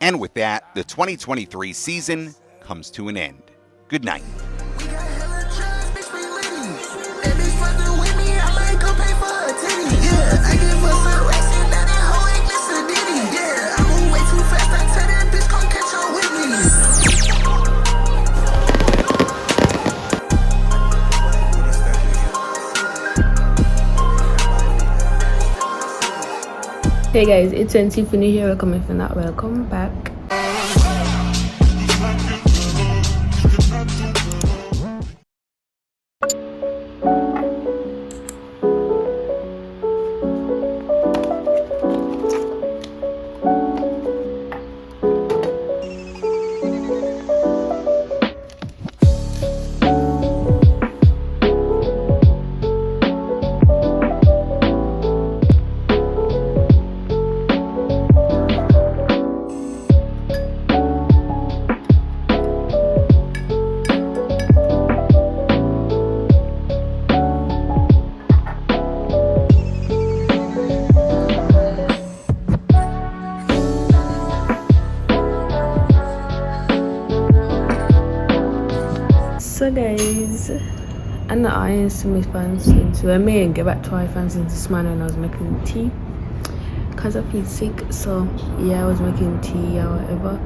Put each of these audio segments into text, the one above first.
And with that, the 2023 season comes to an end. Good night. Hey guys, it's itssrencii here. Welcome if you're not, welcome back. So guys, I'm not ironing to my fans since I may get back to my fans since this morning when I was making tea because I feel sick. So yeah, I was making tea or whatever.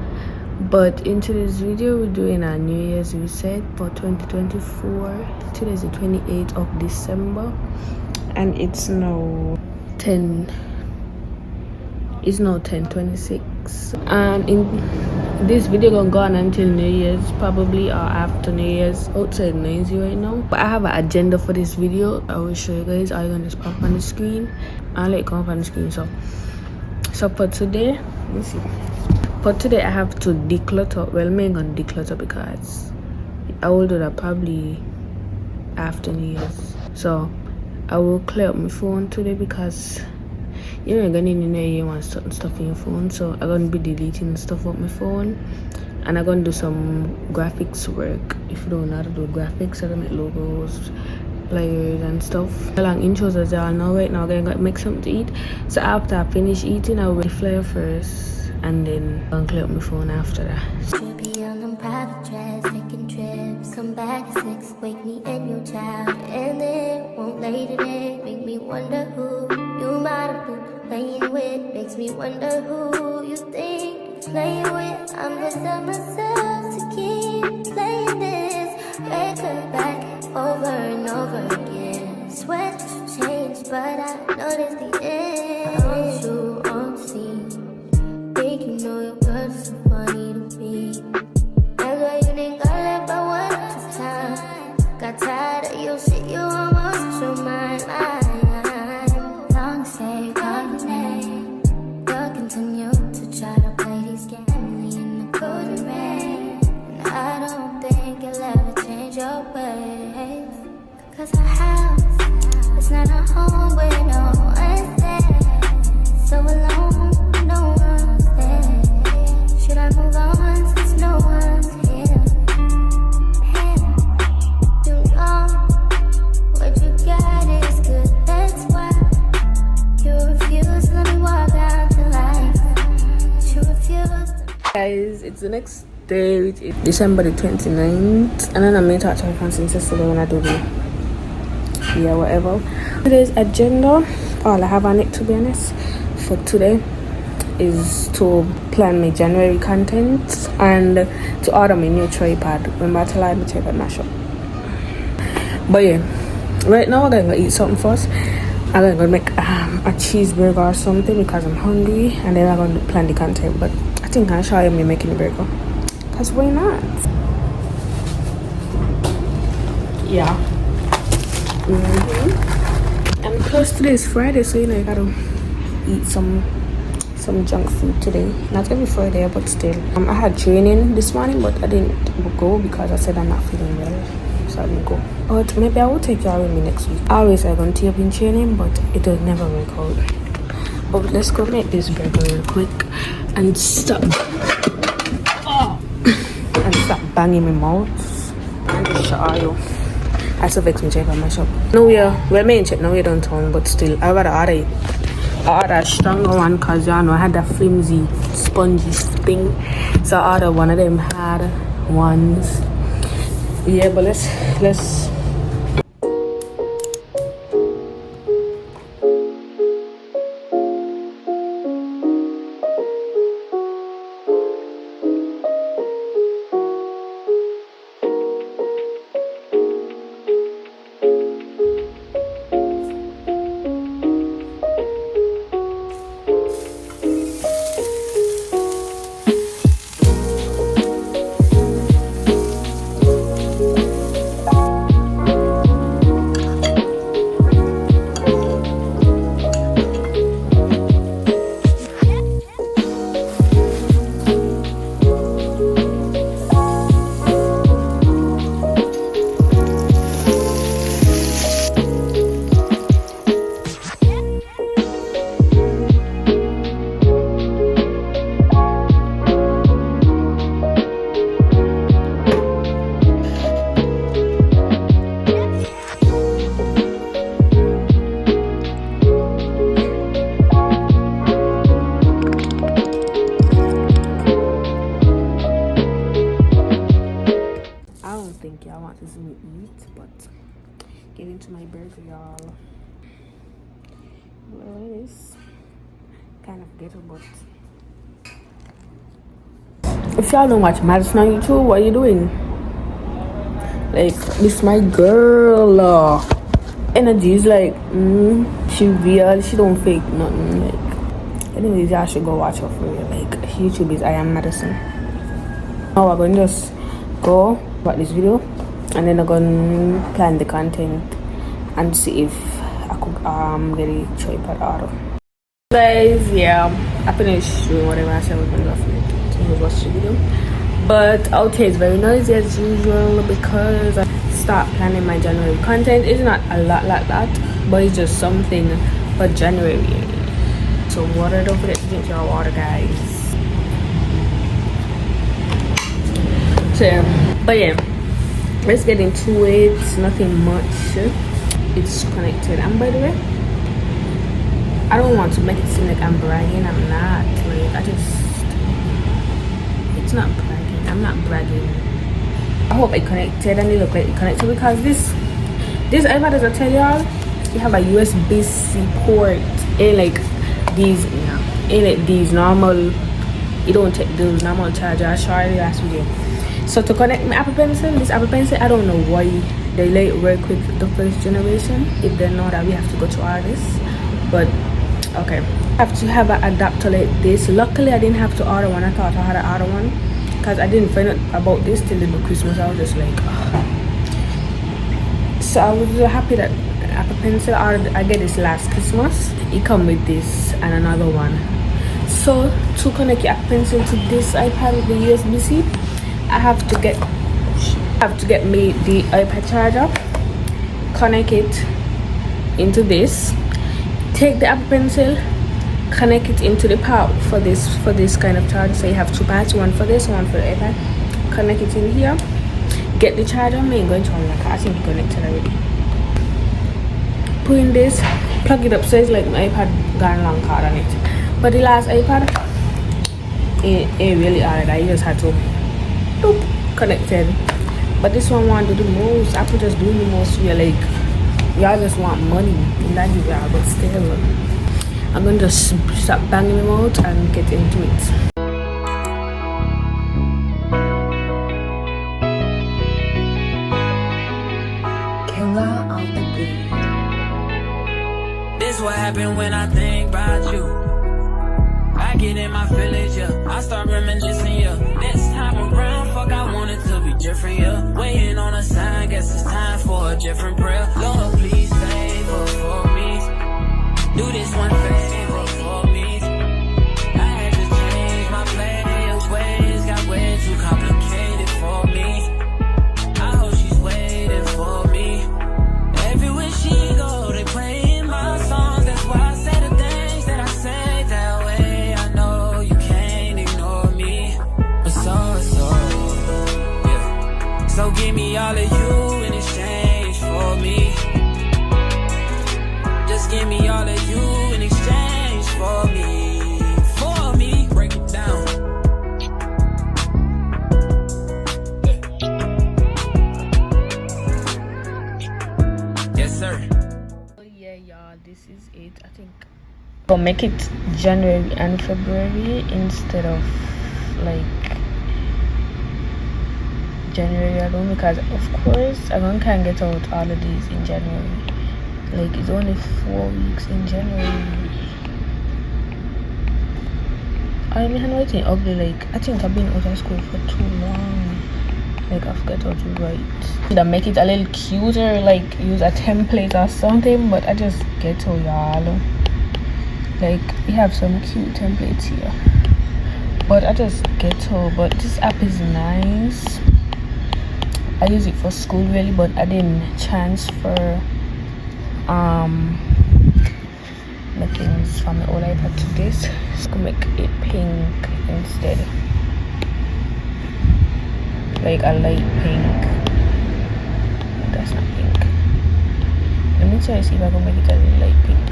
But in today's video, we're doing our New Year's reset for 2024. Today is the 28th of December and it's now 10:26, and in this video gonna go on until New Year's, probably, or after New Year's, outside noisy right now. But I have an agenda for this video. I will show you guys. I'm gonna just pop on the screen. I'll let it come up on the screen. So for today, let me see. For today I have to declutter. Well, I'm gonna declutter because I will do that probably after New Year's. So I will clear up my phone today because you're gonna need to know you want certain stuff in your phone. So I'm gonna be deleting stuff off my phone, and I'm gonna do some graphics work. If you don't know how to do graphics, I'm gonna make logos, flyers and stuff. Long intros as y'all know. Right now I'm gonna make something to eat. So after I finish eating, I will flyer first and then I'm gonna clear up my phone after that. Should be on them private jets, taking trips. Come back at 6, wake me and your child, and then won't lay today. Make me wonder who you might have been playing with. Makes me wonder who you think you're playing with. I'm gonna tell myself to keep playing this record back over and over again. Swear to change, but I noticed the end. I want you on the scene. Think you know your words so funny to me. That's why you think I left by one at a time. Got tired of your shit, you almost your mind. Long say call your name. You'll continue to try to play these games in the golden rain. And I don't think you'll ever change your ways. Cause our house is not a home where no one's there. So alone, no one's there. Should I move on since no one's here? You know what you got is good, that's why you refuse to let me walk out your life. You refuse. Guys, it's the next day, which is December the 29th, and then I'm going to talk to my friends since yesterday when I do the whatever. Today's agenda, all I have on it to be honest for today, is to plan my January content and to order my new tripod. Remember to like my tripod mash up. But yeah, right now I'm gonna eat something first. I'm gonna make a cheeseburger or something because I'm hungry, and then I'm gonna plan the content. But I think I'll show you me making the burger, because why not? Yeah. And plus today is Friday, so you know you gotta eat some junk food today. Not every Friday, but still. I had training this morning, but I didn't go because I said I'm not feeling well, so I didn't go. But maybe I will take y'all with me next week. Always I'm gonna take up in training, but it will never work out. But let's go make this burger real quick and stop banging my mouth and just show you. I still vex me check on my shop. No, we are well main check now we're downtown, but still I rather order it. I ordered a stronger one because y'all know I had that flimsy, spongy thing. So I ordered one of them hard ones. Yeah, but let's. Y'all want to see me eat, but get into my burger, y'all. Well, it is kind of ghetto, but if y'all don't watch Madison on YouTube, what are you doing? Like, this my girl. Energy is like, she real, she don't fake nothing. Like, anyways, y'all should go watch her for real. Like, YouTube is I Am Madison. Now we're going to just go watch this video, and then I'm gonna plan the content and see if I could get a tripod order. Guys, yeah, I finished doing whatever I said I was gonna do for it. So we'll watch the video. But out here is very noisy as usual because I start planning my January content. It's not a lot like that, but it's just something for January. So water, don't forget to drink your water, guys. So yeah, but yeah, let's get into it. Nothing much. It's connected. And by the way, I don't want to make it seem like I'm bragging. I'm not. Like, it's not bragging. I'm not bragging. I hope it connected and it look like it connected, because this iPad, as I tell y'all, you have a USB-C port. Ain't like these normal. You don't take those normal charger. I showed you last video. So to connect my Apple Pencil, this Apple Pencil, I don't know why they let it work with the first generation. If they know that we have to go to all this, but okay. I have to have an adapter like this. Luckily, I didn't have to order one. I thought I had to order one because I didn't find out about this till the Christmas. I was just like, so I was happy that Apple Pencil I get this last Christmas. It come with this and another one. So to connect your Apple Pencil to this iPad with the USB-C, I have to get me the iPad charger, connect it into this, take the Apple Pencil, connect it into the power for this kind of charger. So you have two parts, one for this, one for the iPad. Connect it in here, get the charger. I'm going to unlock. I think it's connected already. Put in this, plug it up. So it's like my iPad got a long card on it. But the last iPad, it really hard. I just had to connected. But this one want to do the most. Apple just doing the most. You're like, y'all just want money in that area, but still I'm gonna just start banging them out and get into it. Killer on the beat. This what happened when I think about you. I get in my feelings, yeah. I start reminiscing, yeah. This time around, fuck, I want it to be different, yeah. Waiting on a sign, guess it's time for a different prayer. Lord, please favor for me. Do this one favor for me. I had to change my plans, ways got way too complicated for me. I hope she's waiting for me. Everywhere she go, they playing my songs. That's why I say the things that I say that way. So give me all of you in exchange for me. Just give me all of you in exchange I'll make it January and February instead of like January alone, because of course I can't get out holidays in January. Like it's only 4 weeks in January. I mean, I'm waiting ugly. Like I think I've been out of school for too long. Like I forgot how to write. Should I make it a little cuter, like use a template or something? But I just ghetto, y'all. Like we have some cute templates here, but I just ghetto. But this app is nice. I use it for school really, but I didn't transfer the things from the old iPad to this. So make it pink instead, like a light pink. That's not pink. Let me try to see if I can make it a light pink.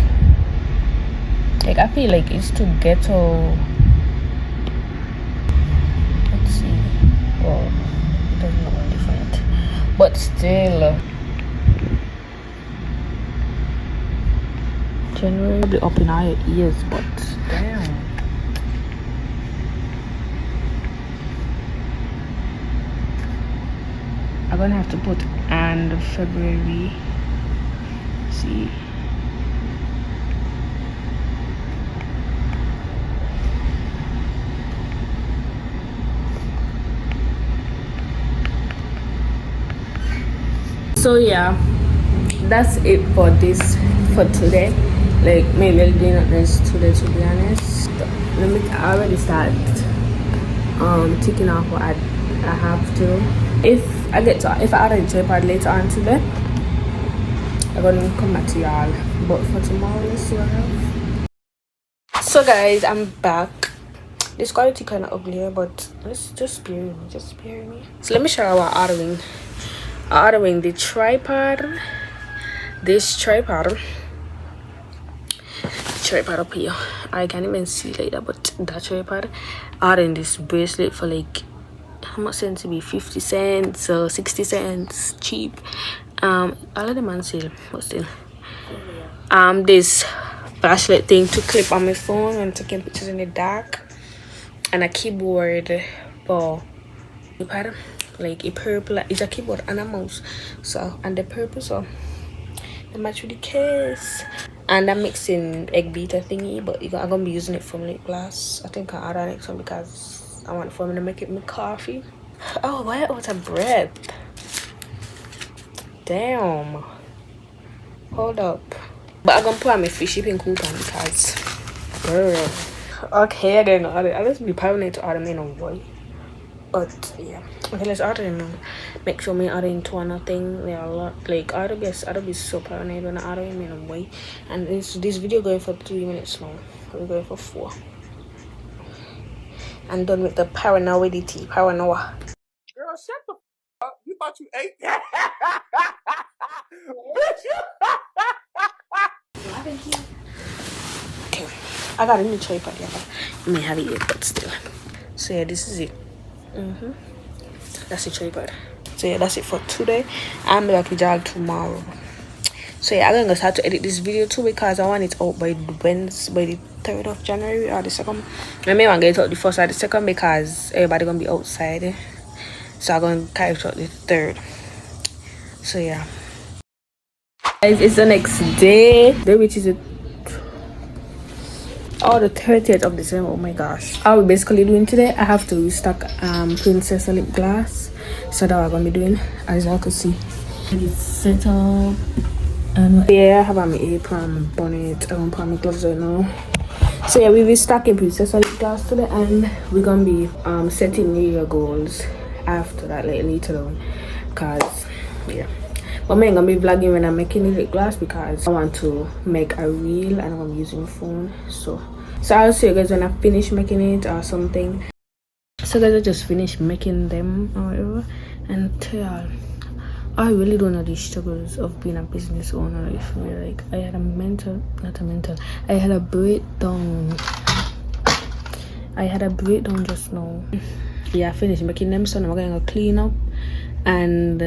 Like I feel like it's too ghetto. Let's see. Well, it doesn't look any different, but still. January will be up in our ears, but damn. I'm gonna have to put and February. See. So yeah, that's it for today. Like maybe I'll do not this today, to be honest. I already start ticking off what I have to. If I add a tripod later on today, I'm gonna come back to y'all. But for tomorrow, let's see what I have. So guys, I'm back. This quality kind of ugly here, but let's just bear me. So let me show you what I'm ordering the tripod. This tripod up here. I can't even see like that, but that tripod. Ordering this bracelet for like, how much cents to be? 50 cents or 60 cents, cheap. All of them on sale, but still. This flashlight thing to clip on my phone when taking pictures in the dark, and a keyboard for iPad. Like a purple, it's a keyboard and a mouse. So and the purple, so they match with the case. And I'm mixing egg beater thingy, but I'm gonna be using it from lip gloss. I think I'll add our next one because I want for me to make it my coffee. Oh, why out of breath? Damn. Hold up. But I'm gonna put on my free shipping coupon because, girl. Okay, then I just be paranoid to order me no boy. But yeah, okay, let's order them now. Make sure me order into one thing. There are a lot, like I'll be so paranoid when I order them in a way. And this video going for 3 minutes now. We're going for 4. I'm done with the paranoia. Paranoia. Girl, shut the up. You thought you ate that? Okay, I got a new tripod. Yeah, I may have it yet, but still. So yeah, this is it. That's the tripod. So yeah, that's it for today. I'm back with y'all tomorrow. So yeah, I'm gonna start to edit this video too because I want it out by the 3rd of January or the 2nd. I may want to get it out the 1st or the 2nd because everybody gonna be outside. So I'm gonna carry it out the 3rd. So yeah, guys, it's the next day, which is it. Oh, the 30th of December. Oh my gosh. How we basically doing today, I have to restock Princess lip gloss. So that's what I'm gonna be doing, as y'all can see. It's set up. And yeah, I have on my apron, bonnet. I'm gonna put on my gloves right now. So yeah, we're restocking Princess lip gloss today, and we're gonna be setting New Year goals after that, like later on. Cause yeah. But I'm gonna be vlogging when I'm making the lip gloss because I want to make a reel and I'm using my phone. So I'll see you guys when I finish making it or something. So guys, I just finished making them or whatever, and tell y'all, I really don't know the struggles of being a business owner. If we like, I had I had a breakdown. Just now. Yeah, I finished making them, so now I'm gonna clean up and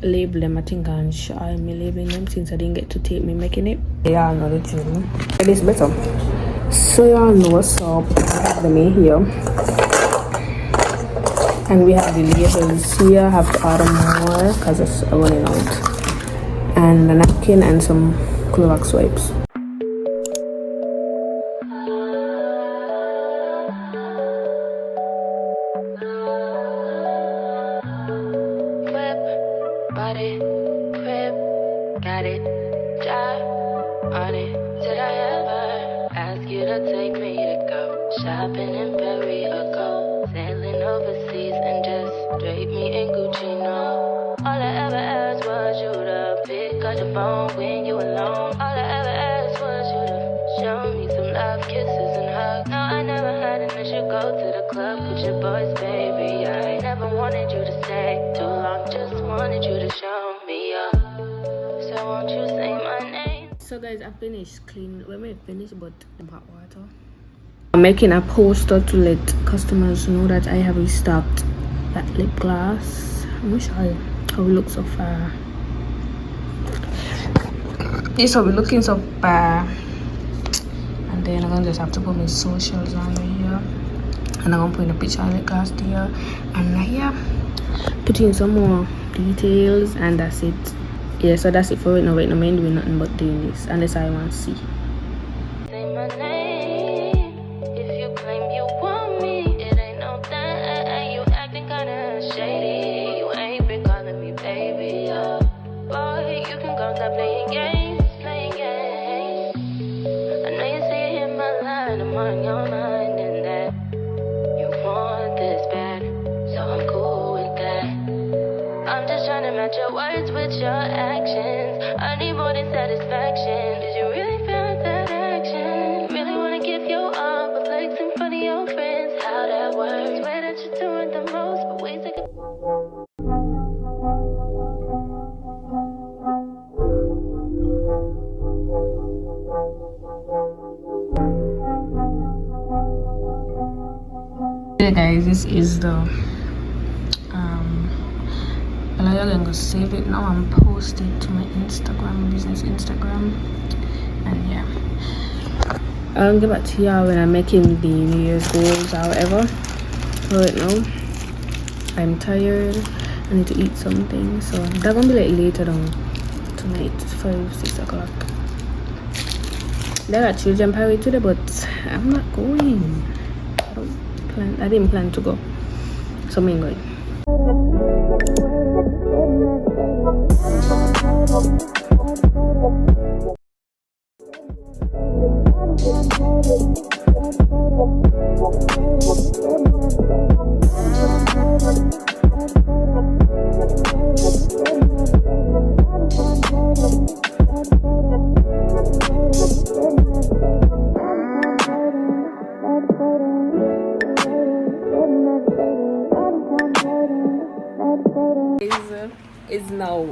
label them. I think I'm sure I'm labeling them since I didn't get to tape me making it. Yeah, I know the tune. It is better. So y'all know what's up. I have them in here. And we have the labels here. I have to order more because it's running out. And a napkin and some Clorox wipes. Body, crib, got it, job on it. Did I ever ask you to take me to go shopping in Paris or go sailing overseas and just drape me in Gucci? No, all I ever asked was you to pick up the phone when you alone. All I ever asked was you to show me some love, kisses and hugs. No, I never had an issue. Go to the club with your boys, baby. I never wanted you to stay too long. Just wanted you to show me up. So won't you say my name? So guys, I finished clean. Well, I finished, but in hot water. I'm making a poster to let customers know that I have restocked that lip gloss. I wish I how it looks so far. This is how it looking so far. And then I'm gonna just have to put my socials on here. And I'm gonna put in a picture of the glass there. And here, put in some more details, and that's it. Yeah, so that's it for right now. Right now, I'm doing nothing but doing this, unless I want to see. Say my name. If you claim you want me, it ain't no thing. You acting kinda shady. You ain't been calling me baby. Boy, you can go stop playing games, playing games. I know you see it in my line. I'm on your mind, and that you want this bad, so I'm cool with that. I'm just trying to match your words with your actions. I need more than satisfaction. Did you really feel like that action? Really wanna give you all but flex in front of your friends. How that works? Swear that you're doing the most, but wait a second. Hey guys, this is the I'm gonna save it now and post it to my Instagram, business Instagram. And yeah, I'll get back to y'all when I'm making the New Year's goals or whatever. Right now I'm tired, I need to eat something, so that's gonna be like later on tonight, 5-6 o'clock. There are children party today, but I'm not going. I didn't plan to go, so I'm going. It's now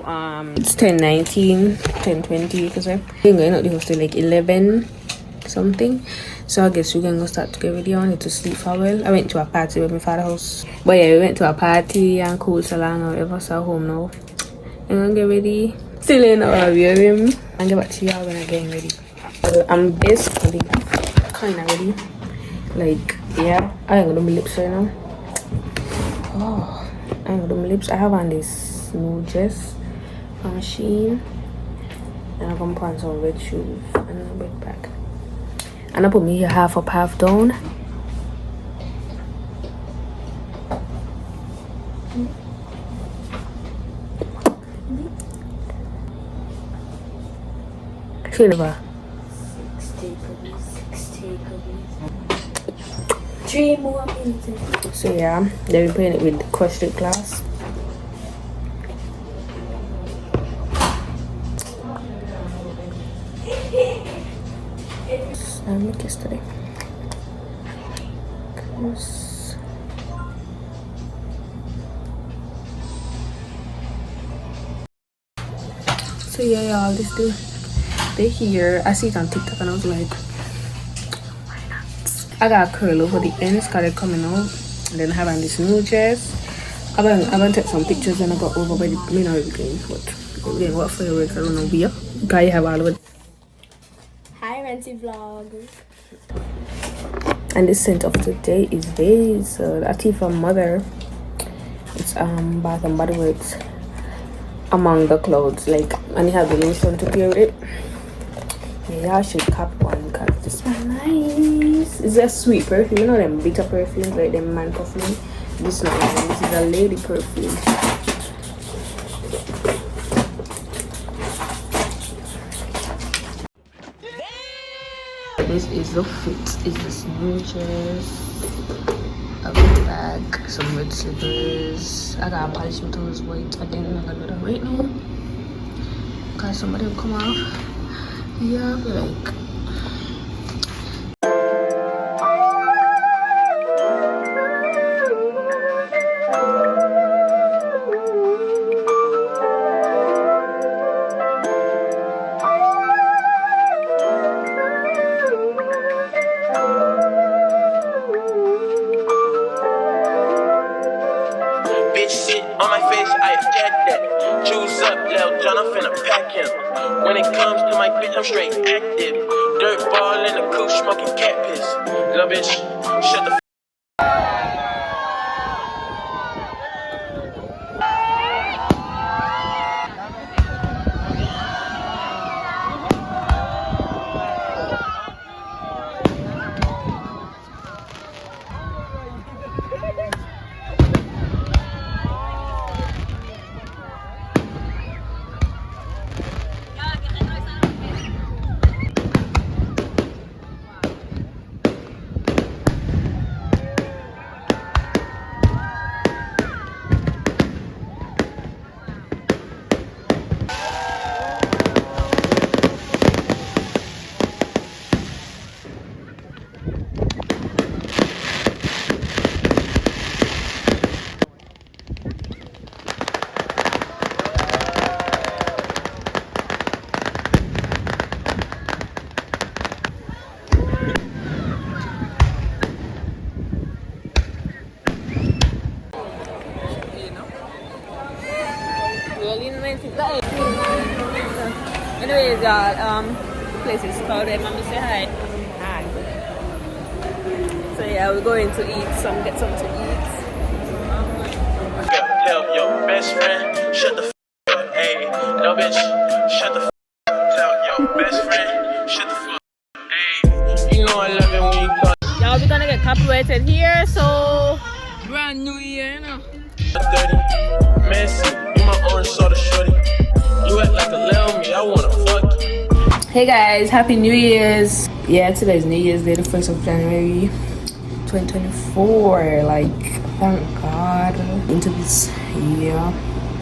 it's 10:19, 10:20 because I'm going out the house till like 11 something. So I guess we're gonna start to get ready. I need to sleep for a while. I went to a party with my father's house, but yeah, we went to a party and cool salon or whatever. So home now. I'm gonna get ready. Still in our room and get back to y'all when I'm getting ready. I'm basically kind of ready. Like yeah, I ain't gonna do my lips right now. Oh, I ain't gonna do my lips. I have on this new dress from Shein, and I'm gonna put on some red shoes and a red bag, and I put me here half up, half down. Silver. 3 more minutes. So yeah, then we're playing it with crushed lip glass. I make yesterday. So yeah, y'all, this day here. I see it on TikTok and I was like, why not? I got a curl over the ends because they're coming out. And then I have on this new dress. I'm gonna take some pictures when I got over by the everything. But again, what fireworks I don't know where. Guy have all of it. Hi Renzi vlog. And the scent of today is this Latifah Mother. It's Bath and Body Works Among the Clouds, like, and it has the lotion to pair with it. Yeah, y'all should cop one because this smells nice. It's a sweet perfume, you know them bitter perfumes like them man perfume. This not one. This is a lady perfume. This is the fit. It's the sneakers, a big bag, some red slippers. I gotta polish my toes white. I think I'm gonna do that right now because some of them come off. Yeah, I feel like. Shit on my face, I eject that. Choose up, Lil John, I'm finna pack him. When it comes to my bitch, I'm straight active. Dirt ball in the coupe, smoking cat piss. Lil' bitch, shut the Anyways, y'all, place is crowded. Mommy, say hi. Hi. So yeah, we're going to get some to eat. tell your best friend, shut the up. Hey, no bitch, shut the tell your best friend, shut the up. Hey, you know I love it when you call. Y'all, we're gonna get copyrighted here, so brand new year, you know. 30, messy, you my orange soda shorty. You act like a little me, I wanna fuck you. Hey guys, happy New Year's. Yeah, today's New Year's Day, the 1st of January 2024. Like, thank God into this year.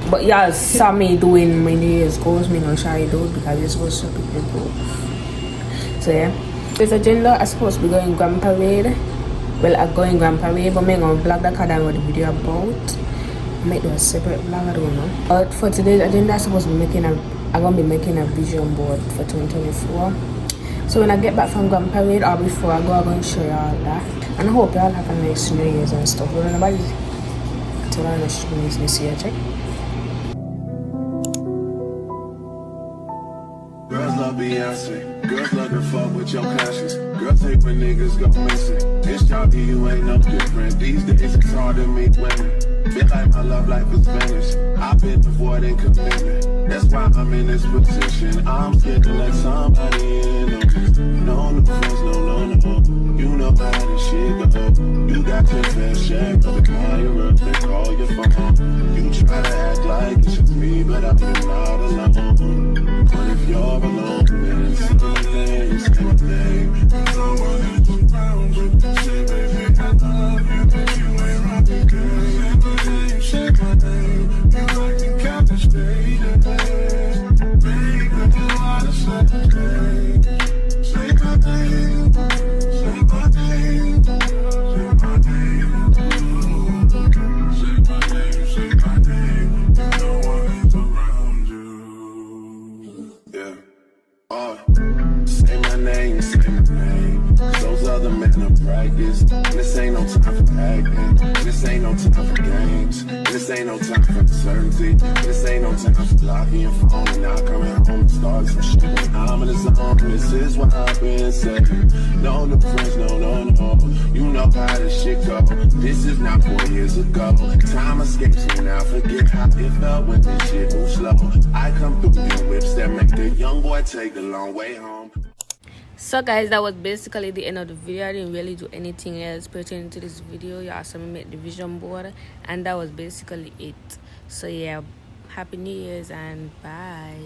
But y'all saw me doing my New Year's goals. Me gonna show you those because this was so beautiful. So yeah, this agenda I supposed to be going Grand Parade. Well, I'm going Grand Parade, but I'm gonna vlog that because that's what the video about. I might do a separate vlog, I don't know. But for today's agenda, I'm gonna be making a vision board for 2024. So when I get back from Grand Parade or before I go, I'm gonna show you all that. And I hope y'all have a nice New Year's and stuff. But nobody tell her nice New Year's this year, check. Girls love Beyonce. Girls love to fuck with your conscience. Girls hate when niggas go missing. This job here, you ain't no different. These days it's hard to meet women. Feel like my love life is finished. I've been avoiding commitment. That's why I'm in this position. I'm scared to let somebody in. No new friends, no. You know how this shit go. You got your fair share, but they call you up, they call your phone. You try to act like it's just me, but I'm not alone. But if you're alone, then it's same thing. Someone is around you. Say, baby, I love you, but you ain't rocking good. Say my name, you like the captain stay today. Baby, you wanna say my name. Say my name, say my name, say my name. Say my name, say my name. No one is around you. Yeah. Say my name, say my name. Those other men are practice. This ain't no time for acting. This ain't no time for games. This This ain't no time for uncertainty. This ain't no time for locking your phone and not coming home and starting some shit. When I'm in the zone, this is what I've been saying. No new friends, no. You know how this shit go. This is not 4 years ago. Time escapes me now. Forget how it felt when this shit moves slow. I come through in whips that make the young boy take the long way home. So guys, that was basically the end of the video. I didn't really do anything else pertaining to this video. You also made the vision board, and that was basically it. So yeah, happy New Year's and bye.